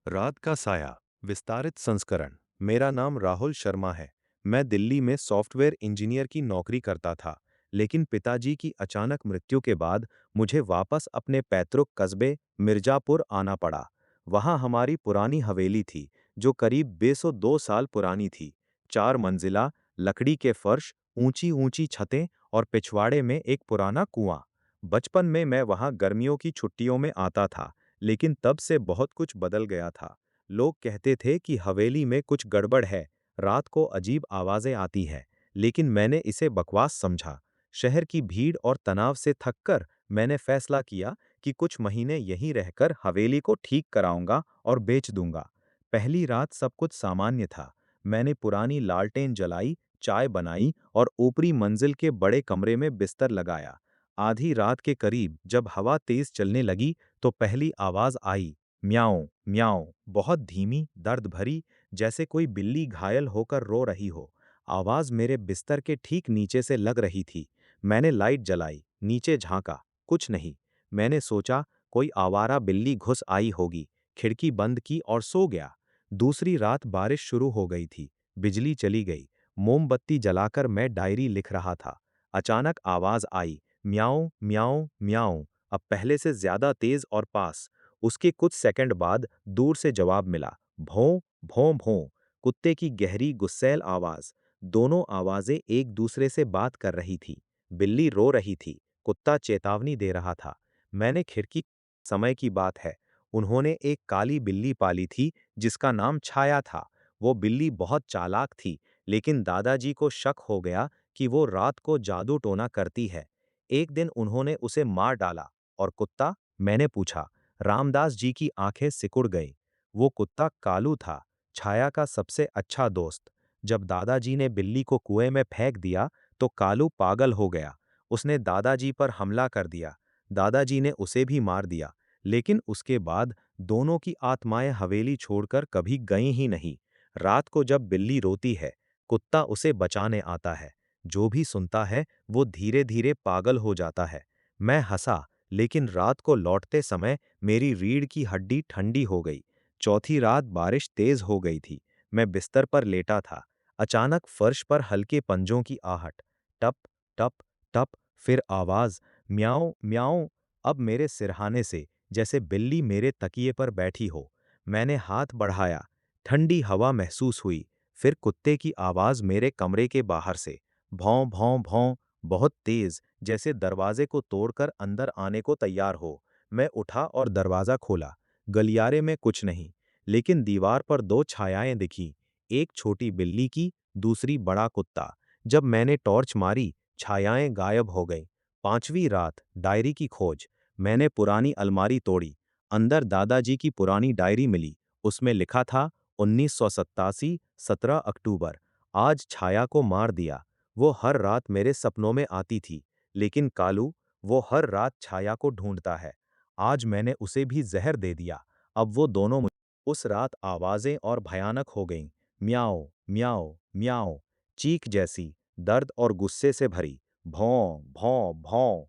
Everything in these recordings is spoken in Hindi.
रात का साया विस्तारित संस्करण। मेरा नाम राहुल शर्मा है। मैं दिल्ली में सॉफ्टवेयर इंजीनियर की नौकरी करता था, लेकिन पिताजी की अचानक मृत्यु के बाद मुझे वापस अपने पैतृक कस्बे मिर्जापुर आना पड़ा। वहाँ हमारी पुरानी हवेली थी, जो करीब 202 साल पुरानी थी। 4 मंजिला, लकड़ी के फर्श, ऊंची ऊंची छतें और पिछवाड़े में एक पुराना कुआं। बचपन में मैं वहाँ गर्मियों की छुट्टियों में आता था, लेकिन तब से बहुत कुछ बदल गया था। लोग कहते थे कि हवेली में कुछ गड़बड़ है, रात को अजीब आवाजें आती हैं, लेकिन मैंने इसे बकवास समझा। शहर की भीड़ और तनाव से थककर मैंने फैसला किया कि कुछ महीने यहीं रहकर हवेली को ठीक कराऊंगा और बेच दूंगा। पहली रात सब कुछ सामान्य था। मैंने पुरानी लालटेन जलाई, चाय बनाई और ऊपरी मंजिल के बड़े कमरे में बिस्तर लगाया। आधी रात के करीब जब हवा तेज चलने लगी, तो पहली आवाज आई, म्याऊं म्याऊं, बहुत धीमी, दर्द भरी, जैसे कोई बिल्ली घायल होकर रो रही हो। आवाज मेरे बिस्तर के ठीक नीचे से लग रही थी। मैंने लाइट जलाई, नीचे झांका, कुछ नहीं। मैंने सोचा कोई आवारा बिल्ली घुस आई होगी। खिड़की बंद की और सो गया। दूसरी रात बारिश शुरू हो गई थी। बिजली चली गई। मोमबत्ती जलाकर मैं डायरी लिख रहा था। अचानक आवाज आई, म्याऊं म्याऊं म्याऊं, अब पहले से ज्यादा तेज और पास। उसके कुछ सेकंड बाद दूर से जवाब मिला, भौं भौं भौं, कुत्ते की गहरी गुस्सैल आवाज। दोनों आवाजें एक दूसरे से बात कर रही थी। बिल्ली रो रही थी, कुत्ता चेतावनी दे रहा था। मैंने खिड़की, समय की बात है, उन्होंने एक काली बिल्ली पाली थी जिसका नाम छाया था। वो बिल्ली बहुत चालाक थी, लेकिन दादाजी को शक हो गया कि वो रात को जादू टोना करती है। एक दिन उन्होंने उसे मार डाला। और कुत्ता? मैंने पूछा। रामदास जी की आंखें सिकुड़ गईं। वो कुत्ता कालू था, छाया का सबसे अच्छा दोस्त। जब दादाजी ने बिल्ली को कुएं में फेंक दिया, तो कालू पागल हो गया। उसने दादाजी पर हमला कर दिया। दादाजी ने उसे भी मार दिया। लेकिन उसके बाद दोनों की आत्माएं हवेली छोड़कर कभी गईं ही नहीं। रात को जब बिल्ली रोती है, कुत्ता उसे बचाने आता है। जो भी सुनता है, वो धीरे धीरे पागल हो जाता है। मैं हंसा, लेकिन रात को लौटते समय मेरी रीढ़ की हड्डी ठंडी हो गई। चौथी रात बारिश तेज हो गई थी। मैं बिस्तर पर लेटा था। अचानक फर्श पर हल्के पंजों की आहट। टप टप टप, फिर आवाज, म्याऊं म्याऊं। अब मेरे सिरहाने से, जैसे बिल्ली मेरे तकिए पर बैठी हो। मैंने हाथ बढ़ाया। ठंडी हवा महसूस हुई। फिर कुत्ते की आवाज मेरे कमरे के बाहर से, भौं भौं भौं, बहुत तेज, जैसे दरवाजे को तोड़कर अंदर आने को तैयार हो। मैं उठा और दरवाजा खोला। गलियारे में कुछ नहीं, लेकिन दीवार पर दो छायाएं दिखीं, एक छोटी बिल्ली की, दूसरी बड़ा कुत्ता। जब मैंने टॉर्च मारी, छायाएं गायब हो गईं। पांचवी रात, डायरी की खोज। मैंने पुरानी अलमारी तोड़ी। अंदर दादाजी की पुरानी डायरी मिली। उसमें लिखा था, 1987, 17 अक्टूबर, आज छाया को मार दिया। वो हर रात मेरे सपनों में आती थी। लेकिन कालू, वो हर रात छाया को ढूंढता है। आज मैंने उसे भी जहर दे दिया। अब वो दोनों उस रात आवाजें और भयानक हो गईं। म्याओ म्याओ म्याओ, चीख जैसी, दर्द और गुस्से से भरी। भौं भौं भौं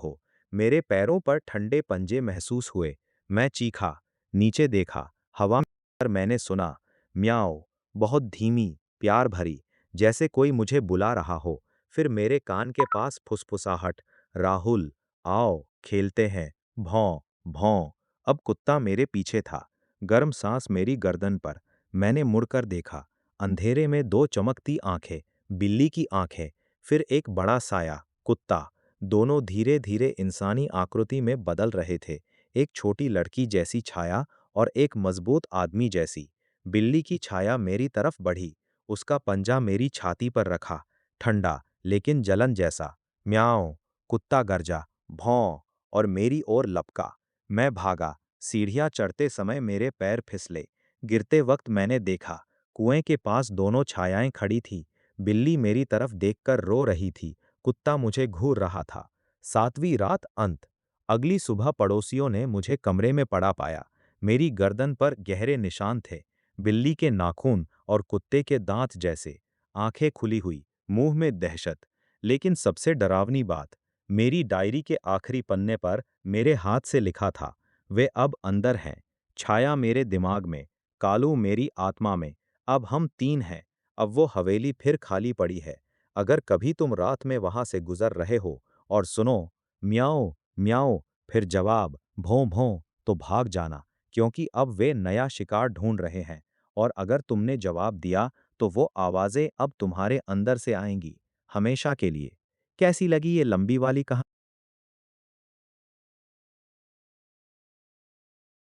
हो। मेरे पैरों पर ठंडे पंजे महसूस हुए। मैं चीखा, नीचे देखा, हवा में। पर मैंने सुना, म्याओ, बहुत धीमी, प्यार भरी, जैसे कोई मुझे बुला रहा हो। फिर मेरे कान के पास फुसफुसाहट, राहुल, आओ खेलते हैं। भौं भौं। अब कुत्ता मेरे पीछे था। गर्म सांस मेरी गर्दन पर। मैंने मुड़कर देखा। अंधेरे में दो चमकती आंखें, बिल्ली की आंखें। फिर एक बड़ा साया, कुत्ता। दोनों धीरे धीरे इंसानी आकृति में बदल रहे थे। एक छोटी लड़की जैसी छाया और एक मजबूत आदमी जैसी। बिल्ली की छाया मेरी तरफ बढ़ी। उसका पंजा मेरी छाती पर रखा, ठंडा लेकिन जलन जैसा। म्याऊं, कुत्ता गरजा, भौं, और मेरी ओर लपका। मैं भागा। सीढ़ियां चढ़ते समय मेरे पैर फिसले। गिरते वक्त मैंने देखा, कुएं के पास दोनों छायाएं खड़ी थी। बिल्ली मेरी तरफ देखकर रो रही थी। कुत्ता मुझे घूर रहा था। सातवीं रात अंत। अगली सुबह पड़ोसियों ने मुझे कमरे में पड़ा पाया। मेरी गर्दन पर गहरे निशान थे, बिल्ली के नाखून और कुत्ते के दांत जैसे। आंखें खुली हुई, मुंह में दहशत। लेकिन सबसे डरावनी बात, मेरी डायरी के आखिरी पन्ने पर मेरे हाथ से लिखा था, वे अब अंदर हैं। छाया मेरे दिमाग में, कालू मेरी आत्मा में, अब हम 3 हैं, अब वो हवेली फिर खाली पड़ी है। अगर कभी तुम रात में वहां से गुजर रहे हो और सुनो म्याऊं म्याऊं फिर जवाब भों भों, तो भाग जाना, क्योंकि अब वे नया शिकार ढूंढ रहे हैं। और अगर तुमने जवाब दिया तो वो आवाजें अब तुम्हारे अंदर से आएंगी, हमेशा के लिए। कैसी लगी ये लंबी वाली कहानी?